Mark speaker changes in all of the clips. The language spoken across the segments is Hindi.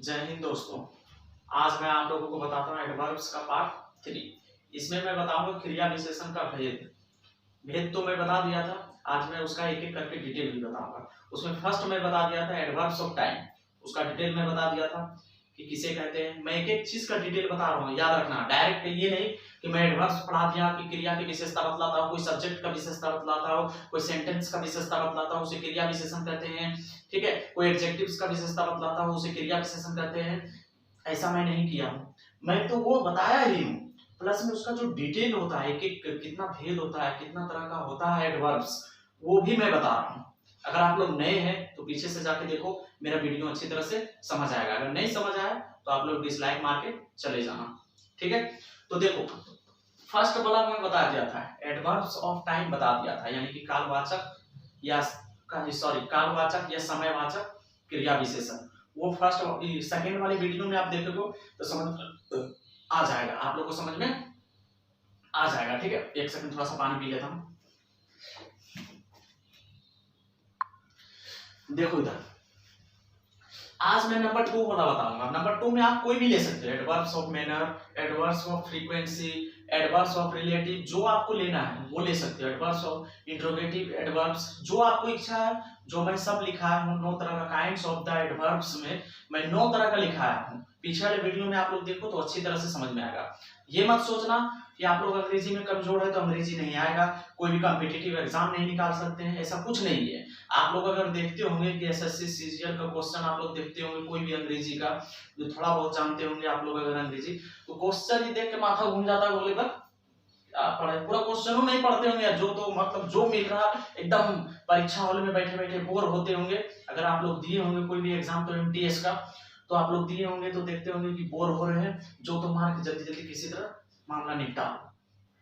Speaker 1: जय हिंद दोस्तों। आज मैं आप लोगों को बताता हूँ एडवर्ब्स का पार्ट 3। इसमें मैं बताऊंगा क्रिया विशेषण का भेद तो मैं बता दिया था। आज मैं उसका एक एक करके डिटेल भी बताऊंगा। उसमें फर्स्ट मैं बता दिया था एडवर्ब्स ऑफ टाइम, उसका डिटेल मैं बता दिया था कि किसे कहते हैं। मैं एक एक चीज का डिटेल बता रहा हूँ, याद रखना। डायरेक्ट ये नहीं कि मैं एडवर्ब्स पढ़ा दिया कि क्रिया की विशेषता बतलाता हूँ, कोई सब्जेक्ट का विशेषता बतलाता हूँ, कोई सेंटेंस का विशेषता बतलाता हूँ, उसे क्रिया विशेषण कहते हैं। ठीक है, कोई एडजेक्टिव्स का विशेषता बतलाता हूँ, उसे क्रिया विशेषण कहते हैं। ऐसा मैं नहीं किया हूँ, मैं तो वो बताया ही हूँ। प्लस में उसका जो डिटेल होता है, कि कितना भेद होता है, कितना तरह का होता है एडवर्ब्स, वो भी मैं बता रहा हूँ। अगर आप लोग नए हैं तो पीछे से जाके देखो, मेरा वीडियो अच्छी तरह से समझ आएगा। अगर नहीं समझ आया तो आप लोग डिसलाइक मार के चले जाना। ठीक है, तो देखो फर्स्ट वाला मैं बता दिया था, एडवर्ब्स ऑफ टाइम बता दिया था, यानी कि कालवाचक या कालवाचक या समयवाचक क्रिया विशेषण। वो फर्स्ट सेकंड वाली वीडियो में आप देखोगे तो समझ आ जाएगा, आप लोग को समझ में आ जाएगा। ठीक है, एक सेकंड थोड़ा सा पानी पी लेता हूं। देखो इधर, आज मैं नंबर 2 वाला बताऊंगा। नंबर 2 में आप कोई भी ले सकते हो, adverbs of manner, adverbs of frequency, adverbs of relative, जो आपको लेना है वो ले सकते हो। एडवर्ब्स ऑफ इंट्रोगेटिव, एडवर्ब्स जो आपको इच्छा है, जो मैं सब लिखा हूं 9 तरह का काइंड्स ऑफ द एडवर्ब्स में मैं 9 तरह का लिखाया हूं। पीछे वाले वीडियो में आप लोग देखो तो अच्छी तरह से समझ में आएगा। ये मत सोचना कि आप लोग अंग्रेजी में कमजोर है तो अंग्रेजी नहीं आएगा, कोई भी कॉम्पिटिटिव एग्जाम नहीं निकाल सकते हैं, ऐसा कुछ नहीं है। आप लोग अगर देखते होंगे कि एसएससी सीजीएल का क्वेश्चन आप लोग देखते होंगे, कोई भी अंग्रेजी का जो थोड़ा बहुत जानते होंगे आप लोग अगर अंग्रेजी, तो क्वेश्चन ही देख के माथा घूम जाता है, बोले बस पढ़े पूरा क्वेश्चन नहीं पढ़ते होंगे, जो तो मतलब जो मिल रहा एकदम परीक्षा हॉल में बैठे बैठे बोर होते होंगे। अगर आप लोग दिए होंगे कोई भी एग्जाम तो एमटीएस का, तो आप लोग दिए होंगे तो देखते होंगे कि बोर हो रहे हैं, जो तो मार के जल्दी जल्दी किसी तरह मामला निपटा,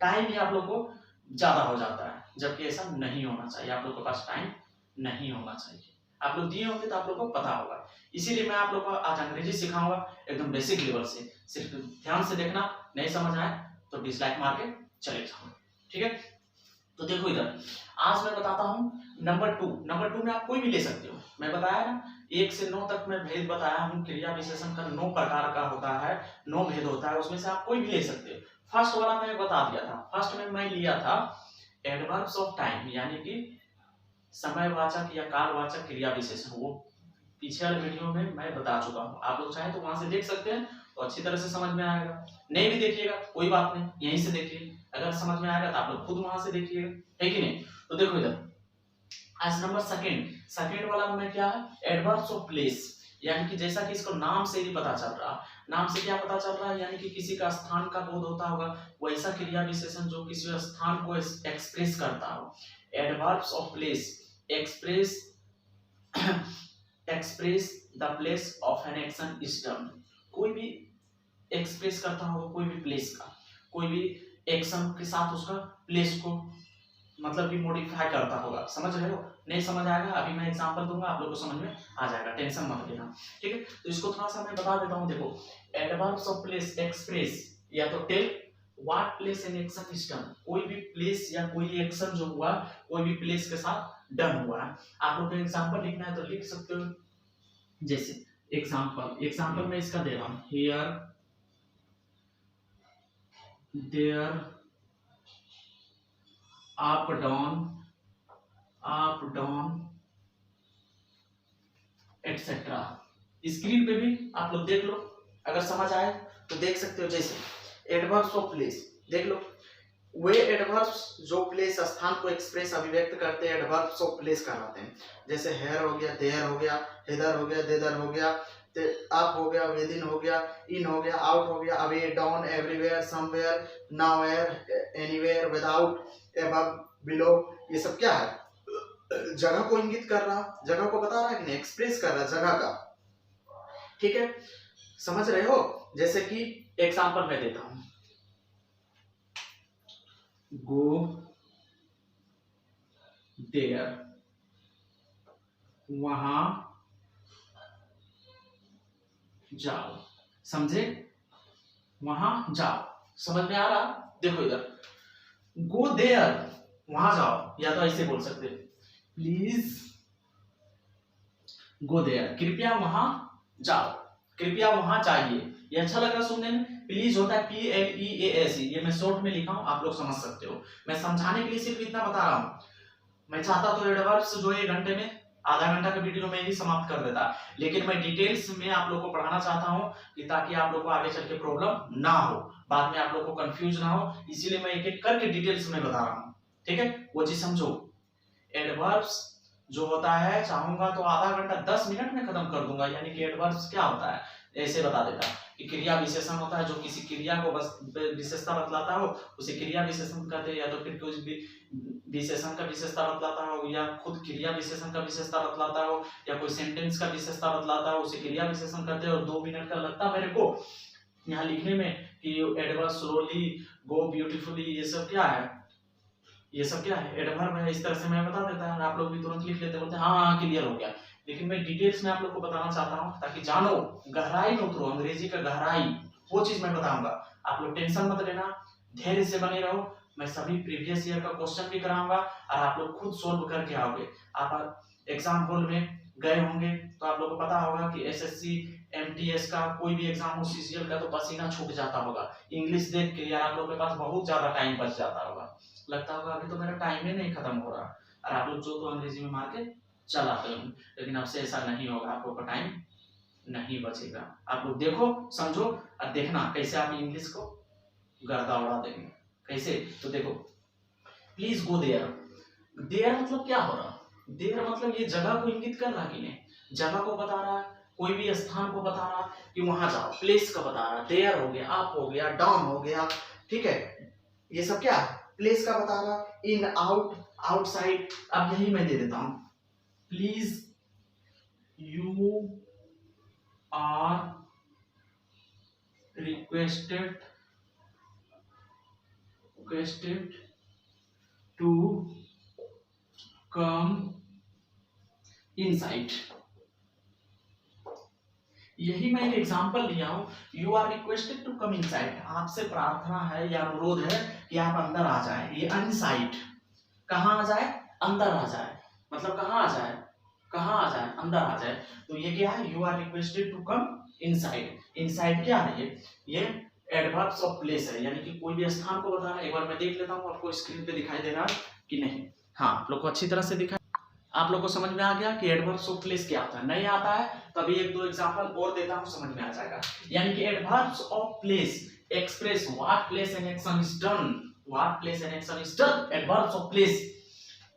Speaker 1: टाइम भी आप लोग को ज्यादा हो जाता है, जबकि ऐसा नहीं होना चाहिए। आप लोग के पास टाइम नहीं होना चाहिए। आप लोग दिए होंगे तो आप लोग को पता होगा। इसीलिए मैं आप लोग को आज अंग्रेजी सिखाऊंगा एकदम बेसिक लेवल से। सिर्फ ध्यान से देखना, नहीं समझ आए तो डिसलाइक मार के चले जाओ। ठीक है, तो देखो इधर, आज मैं बताता हूँ नंबर 2। नंबर 2 में आप कोई भी ले सकते हो। मैं बताया ना 1 से 9 तक मैं भेद बताया हूँ। क्रिया विशेषण का 9 प्रकार का होता है, 9 भेद होता है, उसमें से आप कोई भी ले सकते हो। फर्स्ट वाला मैं बता दिया था। फर्स्ट में मैं लिया था एडवर्ब्स ऑफ टाइम, यानी कि समयवाचक या कालवाचक क्रिया विशेषण। वो पीछे वाले वीडियो में मैं बता चुका हूँ, आप लोग चाहे तो वहां से देख सकते हैं, तो अच्छी तरह से समझ में आएगा। नहीं भी देखिएगा कोई बात नहीं, यहीं से देखिए। अगर समझ में आएगा तो आप लोग खुद वहां से देखिएगा, है कि नहीं। तो देखो इधर, आज नंबर सेकंड वाला में क्या है, एडवर्ब्स ऑफ प्लेस, यानी कि जैसा कि इसको नाम से ही पता चल रहा, नाम से क्या पता चल रहा है, यानी कि किसी का स्थान का बोध होता होगा, वैसा क्रिया विशेषण जो किसी स्थान को एक्सप्रेस करता हो। Adverbs of place express the place of N action is done. कोई भी एक्सप्रेस करता होगा, कोई भी प्लेस का, कोई भी एक्शन के साथ उसका प्लेस को मतलब कि मॉडिफाई करता होगा। समझ रहे हो? नहीं समझ आएगा, अभी मैं एग्जांपल दूंगा, आप लोग को समझ में आ जाएगा, टेंशन मत लेना। ठीक है, तो इसको थोड़ा सा मैं बता देता हूं। देखो, एडवर्ब्स ऑफ प्लेस एक्सप्रेस या तो tell what place an action is done. कोई भी प्लेस या कोई एक्शन जो हुआ, कोई भी प्लेस के साथ डन हुआ है। आप लोग को एग्जांपल लिखना है तो लिख सकते हो। जैसे एग्जांपल मैं इसका दे रहा हूं, here there up down etcetera. Screen पे भी आप लोग देख लो, अगर समझ आए तो देख सकते हो। जैसे एडवर्ब्स ऑफ प्लेस देख लो, वे एडवर्ब्स जो प्लेस स्थान को एक्सप्रेस अभिव्यक्त करते हैं एडवर्ब्स ऑफ प्लेस कहलाते हैं। जैसे हेयर हो गया, देयर हो गया, हिदर हो गया, देदर हो गया, अप हो गया, विदिन हो गया, इन हो गया, आउट हो गया, away, down, everywhere, somewhere, nowhere, anywhere, without, above, below. ये सब क्या है, जगह को इंगित कर रहा, जगह को बता रहा है कि नहीं, एक्सप्रेस कर रहा जगह का। ठीक है, समझ रहे हो। जैसे कि एग्जांपल मैं देता हूं, गो देयर, वहां जाओ। समझे, वहां जाओ, समझ में आ रहा। देखो इधर, गो देयर वहां जाओ, या तो ऐसे बोल सकते, प्लीज गो देयर, कृपया वहां जाओ। कृपया वहां जाइए। ये अच्छा लग रहा सुनने में? प्लीज होता है PLEASE, ये मैं शॉर्ट में लिखा हूं, आप लोग समझ सकते हो। मैं समझाने के लिए सिर्फ इतना बता रहा हूं। मैं चाहता तो एडवर्ब्स जो 1 घंटे में, आधा घंटा का वीडियो में ही समाप्त कर देता, लेकिन मैं डिटेल्स में आप लोग को पढ़ाना चाहता हूं कि ताकि आप लोग को आगे चल के प्रॉब्लम ना हो, बाद में आप लोग को कंफ्यूज ना हो, इसीलिए मैं एक एक करके डिटेल्स में बता रहा हूं। ठीक है, वो चीज समझो। एडवर्ब्स जो होता है, चाहूंगा तो आधा घंटा 10 मिनट में खत्म कर दूंगा। यानी कि एडवर्ब्स क्या होता है, ऐसे बता देता कि क्रिया विशेषण होता है, जो किसी क्रिया को बस विशेषता बतलाता हो, उसे क्रिया विशेषण कहते हैं। या तो फिर कोई भी विशेषण का विशेषता बतलाता हो, या खुद क्रिया विशेषण का विशेषता बतलाता हो, या कोई सेंटेंस का विशेषता बतलाता हो, उसे क्रिया विशेषण कहते हैं। और 2 मिनट का लगता मेरे को यहाँ लिखने में कि एडवर्ब स्लोली, गो ब्यूटीफुली, ये सब क्या है, ये सब क्या है, एडवर्ब है। इस तरह से मैं बता देता है, आप लोग भी तुरंत लिख लेते, बोलते हैं हाँ क्लियर हो गया। लेकिन मैं डिटेल्स में आप लोग को बताना चाहता हूँ ताकि जानो, गहराई में उतरो, अंग्रेजी का गहराई, वो चीज मैं बताऊंगा। आप लोग टेंशन मत लेना, धैर्य से बने रहो। मैं सभी प्रीवियस ईयर का क्वेश्चन भी कराऊंगा और आप लोग खुद सोल्व करके आओगे। आप एग्जाम हॉल में गए होंगे तो आप लोग को पता होगा कि SSC MTS का कोई भी एग्जाम हो, CCL का, तो पसीना छूट जाता होगा इंग्लिश देख के। यार आप लोग के पास बहुत ज्यादा टाइम बच जाता होगा, लगता होगा अभी तो मेरा टाइम ही नहीं खत्म हो रहा, और आप लोग जो तो अंग्रेजी में मार के चलाते हो। लेकिन अब से ऐसा नहीं होगा, आप लोग का टाइम नहीं बचेगा। आप लोग देखो, समझो और देखना कैसे आप इंग्लिश को गर्दा उड़ा देंगे। कैसे, तो देखो, प्लीज गो देयर। देयर मतलब क्या हो रहा, देयर मतलब ये जगह को इंगित कर रहा कि नहीं, जगह को बता रहा है, कोई भी स्थान को बता रहा कि वहां जाओ, प्लेस का बता रहा। देयर हो गया, अप हो गया, डाउन हो गया, ठीक है, ये सब क्या, प्लेस का बता रहा, इन, आउट, आउटसाइड। अब यही मैं दे देता हूं, please you are requested to come inside. यही मैं एक एग्जांपल लिया हूं, you are requested to come inside, आपसे प्रार्थना है या अनुरोध है कि आप अंदर आ जाएं। ये इनसाइड, कहां आ जाए, अंदर आ जाए, मतलब कहां आ जाए, कहां आ जाए, अंदर आ जाए। तो ये क्या है, you are requested to come inside. Inside क्या है, ये एडवर्ब्स ऑफ प्लेस है, यानी कि कोई भी स्थान को बताना। एक बार मैं देख लेता हूं आपको स्क्रीन पे दिखाई दे रहा है कि नहीं। हाँ, आप लोग को अच्छी तरह से दिखा, आप लोग को समझ में आ गया कि एडवर्ब्स ऑफ प्लेस क्या होता है। नहीं आता है तभी 1-2 एग्जांपल और देता हूं, समझ में आ जाएगा। यानी कि adverbs of place express what place and action is done, what place and action is done. Adverbs of place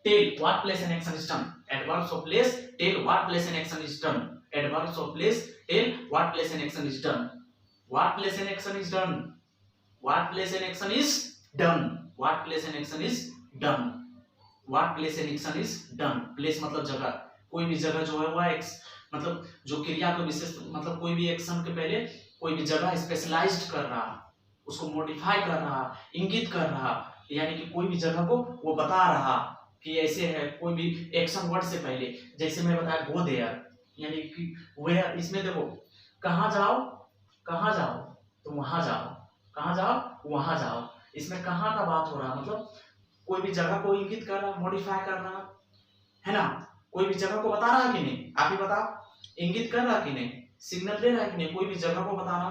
Speaker 1: tell what place and action is done. Adverbs of place tell what place and action is done. Adverbs of place tell what place and action is done. What place and action is done. What place and action is done. What place and action is done. What place and action is done. Place मतलब जगह, कोई भी जगह जो है वह मतलब जो क्रिया का विशेष, मतलब कोई भी एक्शन के पहले कोई भी जगह स्पेशलाइज्ड कर रहा, उसको मॉडिफाई कर रहा, इंगित कर रहा, यानी कि कोई भी जगह को वो बता रहा कि ऐसे है। कोई भी एक्शन वर्ड से पहले, जैसे मैं बताया गो देयर, यानी कि वेयर, इसमें देखो कहां जाओ, कहां जाओ तो वहां जाओ, कहां जाओ वहां जाओ। इसमें कहां का बात हो रहा, मतलब कोई भी जगह को इंगित कर रहा, मॉडिफाई कर रहा है ना, कोई भी जगह को बता रहा कि नहीं, आप ही बताओ, इंगित कर रहा कि नहीं, सिग्नल दे रहा कि नहीं, कोई भी जगह को बता रहा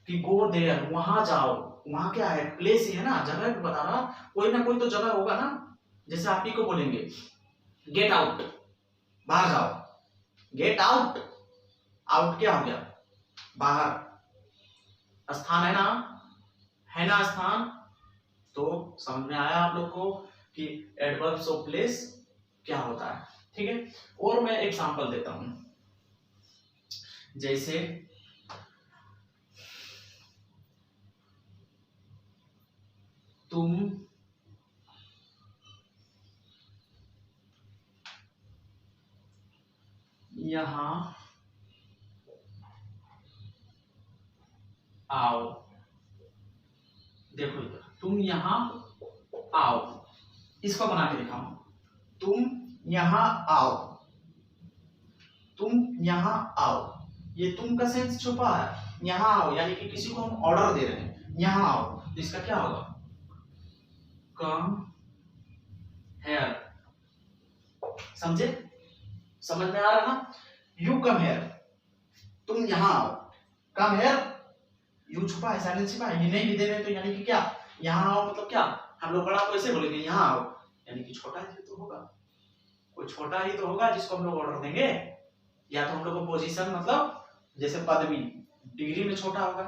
Speaker 1: कि गो देयर, वहां जाओ। वहां क्या है, प्लेस ही है ना, जगह को बता रहा, कोई ना कोई तो जगह होगा ना। जैसे आप ही को बोलेंगे गेट आउट, बाहर जाओ, गेट आउट, आउट क्या हो गया, बाहर, स्थान है ना स्थान। तो समझ में आया आप लोग को कि एडवर्ब्स ऑफ प्लेस क्या होता है, ठीक है। और मैं एग्जांपल देता हूं, जैसे तुम यहां आओ, देखो इधर, तुम यहां आओ, इसको बना के दिखाओ, तुम यहां आओ, तुम यहां आओ। ये तुम का सेंस छुपा है, यहां आओ यानी कि किसी को हम ऑर्डर दे रहे हैं, यहां आओ, तो इसका क्या होगा, कम हेयर। समझे, समझ में आ रहा ना, यू कम हेयर, तुम यहां आओ, कम हियर, यू छुपा है, साइलेंस छिपा है, ये नहीं भी दे रहे तो यानी कि क्या, यहाँ आओ मतलब क्या, हम लोग बड़ा को ऐसे बोलेंगे यहाँ आओ, यानी कि छोटा ही तो होगा, कोई छोटा ही तो होगा जिसको हम लोग ऑर्डर देंगे, या तो हम लोग को पोजीशन मतलब जैसे पदवी डिग्री में छोटा होगा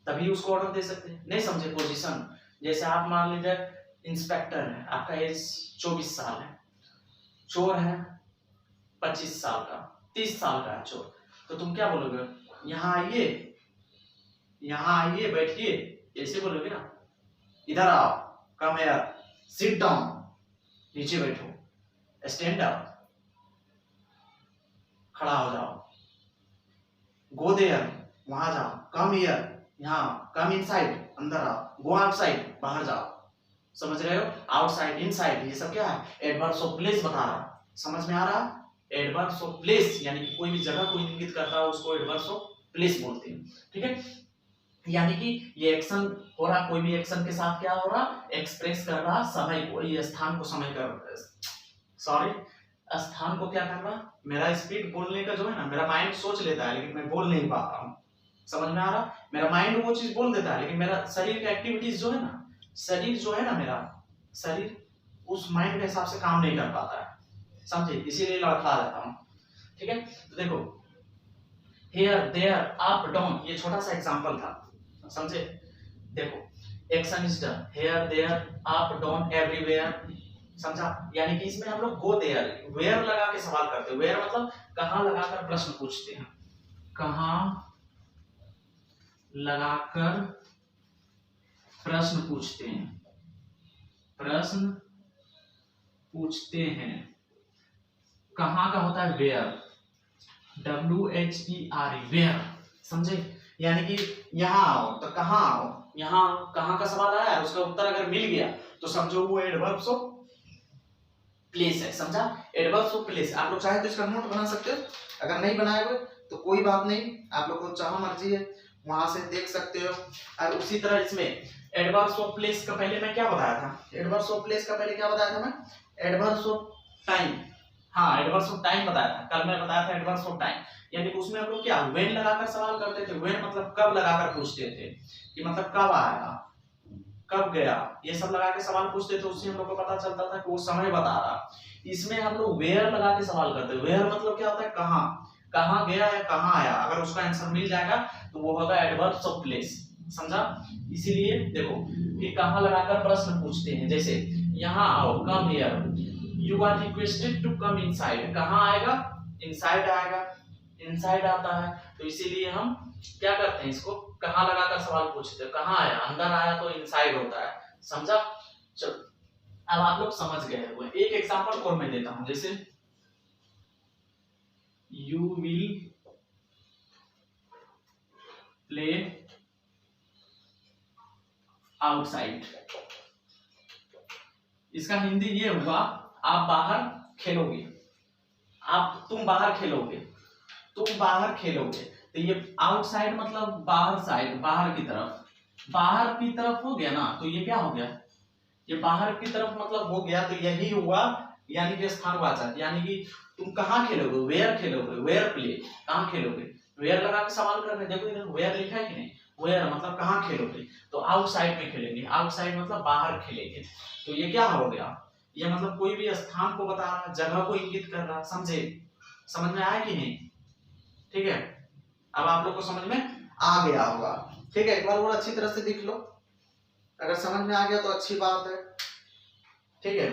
Speaker 1: तभी उसको ऑर्डर दे सकते हैं, नहीं समझे, पोजीशन जैसे आप मान लीजिए इंस्पेक्टर है, आपका एज 24 साल है, चोर है 25 साल का, 30 साल का है चोर, तो तुम क्या बोलोगे, यहाँ आइए, यहाँ आइए बैठिए, ऐसे बोलोगे ना, इधर आओ, कम हियर, सिट डाउन, नीचे बैठो, स्टैंड अप, खड़ा हो जाओ, गो देयर, वहां जाओ, कम हियर, यहाँ, कम इनसाइड, अंदर आओ, गो आउटसाइड, बाहर जाओ, समझ रहे हो, आउटसाइड, इनसाइड, ये सब क्या है, एडवर्ब्स ऑफ प्लेस बता रहा, समझ में आ रहा, एडवर्ब्स ऑफ प्लेस यानी कि कोई भी जगह को इंगित करता है उसको एडवर्ब्स ऑफ प्लेस बोलते हैं, ठीक है, यानी कि ये एक्शन हो रहा, कोई भी एक्शन के साथ क्या हो रहा, एक्सप्रेस कर रहा समय को, ये स्थान को समय कर, सॉरी स्थान को क्या कर रहा, मेरा स्पीड बोलने का जो है ना, मेरा माइंड सोच लेता है लेकिन मैं बोल नहीं पा रहा हूँ, समझ में आ रहा, मेरा माइंड वो चीज बोल देता है लेकिन मेरा शरीर की एक्टिविटीज जो है ना, शरीर जो है ना, मेरा शरीर उस माइंड के हिसाब से काम नहीं कर पाता है, समझे, इसीलिए लड़खड़ा देता हूँ, ठीक है, तो देखो हियर देयर अप डाउन, ये छोटा सा एग्जांपल था, समझे, देखो action is done here there up down everywhere, समझा, यानी कि इसमें हम लोग गो देयर, वेयर लगा के सवाल करते हैं, वेयर मतलब कहां लगाकर प्रश्न पूछते हैं, कहां लगाकर प्रश्न पूछते हैं, प्रश्न पूछते हैं, कहां का होता है वेयर, WHERE वेयर, समझे, यानी कि यहाँ आओ तो कहाँ आओ, यहाँ कहाँ का सवाल आया, उसका उत्तर अगर मिल गया तो समझो वो एडवर्ब्स ऑफ प्लेस है, समझा, एडवर्ब्स ऑफ प्लेस, आप लोग चाहे तो इसका नोट बना सकते हो, अगर नहीं बनाए हुए तो कोई बात नहीं, आप लोग को चाहो मर्जी है वहां से देख सकते हो, और उसी तरह इसमें एडवर्ब्स ऑफ प्लेस का पहले मैं क्या बताया था, एडवर्ब्स ऑफ प्लेस का पहले क्या बताया था मैं, एडवर्ब्स ऑफ टाइम, हाँ एडवर्ब्स ऑफ टाइम बताया था, कल मैं बताया था एडवर्ब्स ऑफ टाइम, यानी कि उसमें हम लोग क्या व्हेन लगाकर सवाल करते थे, व्हेन मतलब कब लगाकर पूछते थे, कि मतलब कब आया, कब गया, ये सब लगा के सवाल पूछते थे, उससे हम लोग को पता चलता था कि वो समय बता रहा, इसमें हम लोग वेयर लगा के सवाल करते हैं, वेयर मतलब क्या होता है, कहाँ, कहाँ गया या कहाँ आया, अगर उसका आंसर मिल जाएगा तो वो होगा एडवर्ब्स ऑफ प्लेस, समझा, इसीलिए देखो कि कहाँ लगाकर प्रश्न पूछते हैं, जैसे यहाँ आओ, come here, you are requested to come inside, कहाँ आएगा, इनसाइड आएगा, इनसाइड आता है, तो इसीलिए हम क्या करते हैं, इसको कहाँ लगाकर सवाल पूछते हैं, कहाँ आया, अंदर आया तो इनसाइड होता है, समझा, चलो अब आप लोग समझ गए हुए, एक एग्जांपल और मैं देता हूं, जैसे यू विल प्ले आउटसाइड, इसका हिंदी ये हुआ, आप बाहर खेलोगे, तुम बाहर खेलोगे, तुम बाहर खेलोगे, तो ये आउटसाइड मतलब बाहर साइड, बाहर की तरफ हो गया ना, तो ये क्या हो गया, ये बाहर की तरफ मतलब हो गया, तो यही हुआ, यानी कि स्थानवाचक, यानी कि तुम कहाँ खेलोगे, वेयर खेलोगे, वेयर प्ले, कहाँ खेलोगे, वेयर लगा के सवाल कर रहे, देखो इधर वेयर लिखा है कि नहीं, वेयर मतलब कहाँ खेलोगे, तो आउटसाइड में खेलेंगे, आउटसाइड मतलब बाहर खेलेंगे, तो ये क्या हो गया, ये मतलब कोई भी स्थान को बता रहा, जगह को इंगित कर रहा, समझे, समझ में आया कि नहीं, ठीक है, अब आप लोग को समझ में आ गया होगा, ठीक है, एक बार और अच्छी तरह से देख लो, अगर समझ में आ गया तो अच्छी बात है, ठीक है,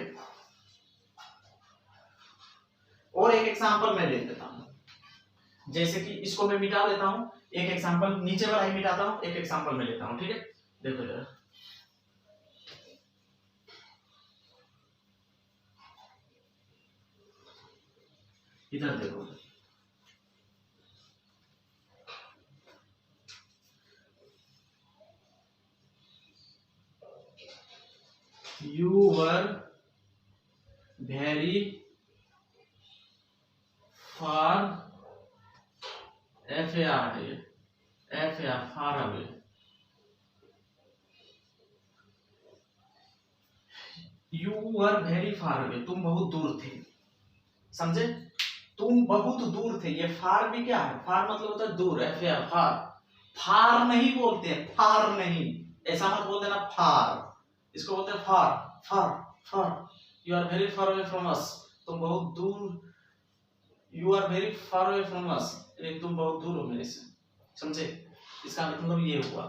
Speaker 1: और एक एग्जांपल मैं ले लेता हूं, जैसे कि इसको मैं मिटा देता हूं, एक एग्जांपल नीचे वाला ही मिटाता हूं, एक एग्जांपल मैं लेता हूं, ठीक है, देखो जरा, इधर देखो, you were very far, far away, you were very far away, तुम बहुत दूर थे, समझे, तुम बहुत दूर थे, ये फार भी क्या है, फार मतलब होता है दूर, फार, फार नहीं बोलते हैं, फार नहीं, ऐसा मत बोल देना फार, इसको बोलते हैं far, far, far. You are very far away from us, तुम बहुत दूर, you are very far away from us, तुम बहुत दूर हो मेरे से, समझे? इसका मतलब ये हुआ।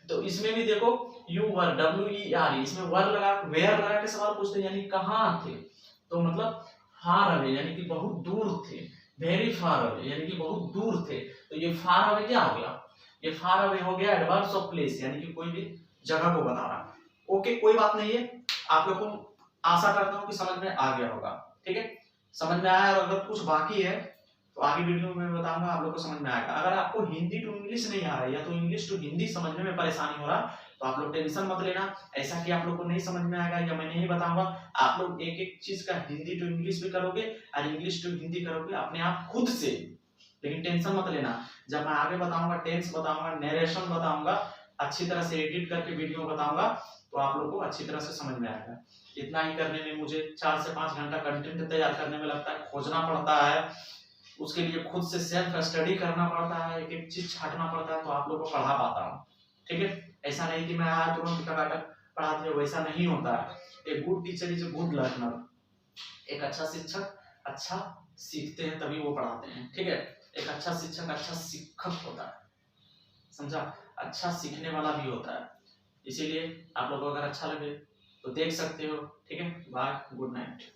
Speaker 1: तो इसमें भी देखो you were, W E R, इसमें वर लगा, वेयर लगा के सवाल पूछते हैं, यानी कहाँ थे, तो मतलब फार अवे यानी कि बहुत दूर थे, वेरी फार अवे यानी कि बहुत दूर थे। तो ये फार अवे क्या हो गया, ये फार अवे हो गया एडवर्स ऑफ प्लेस, यानी कि कोई भी जगह को बता रहा है। ओके, कोई बात नहीं है, आप लोग को आशा करता हूँ कि समझ में आ गया होगा, ठीक है? समझ में आया, और अगर कुछ बाकी है तो आगे वीडियो में बताऊंगा, आप लोग को समझ में आएगा। अगर आपको हिंदी टू इंग्लिश नहीं आ रहा है या तो इंग्लिश टू हिंदी समझने में परेशानी हो रहा, तो आप लोग टेंशन मत लेना, ऐसा कि आप लोग को नहीं समझ में आएगा या मैं नहीं बताऊंगा। आप लोग एक एक चीज का हिंदी टू इंग्लिश भी करोगे और इंग्लिश टू हिंदी करोगे अपने आप खुद से, लेकिन टेंशन मत लेना। जब मैं आगे बताऊंगा, टेंस बताऊंगा, नरेशन बताऊंगा, अच्छी तरह से एडिट करके वीडियो बताऊंगा, तो आप लोग को अच्छी तरह से समझ में आएगा। इतना ही करने में मुझे 4 से 5 घंटा कंटेंट तैयार करने में लगता है, खोजना पड़ता है, उसके लिए खुद से सेल्फ स्टडी करना पड़ता है, एक एक चीज छांटना पड़ता है, तो आप लोग को पढ़ा पाता हूँ, ठीक है? ऐसा नहीं कि मैं आया तुरंत टकाटक पढ़ा दिया, वैसा नहीं होता है। A good teacher is a good learner, एक अच्छा शिक्षक अच्छा सीखते हैं तभी वो पढ़ाते हैं, ठीक है? एक अच्छा शिक्षक अच्छा शिक्षक होता है, समझा? अच्छा सीखने वाला भी होता है। इसीलिए आप लोगों को अगर अच्छा लगे तो देख सकते हो, ठीक है? Bye, good night.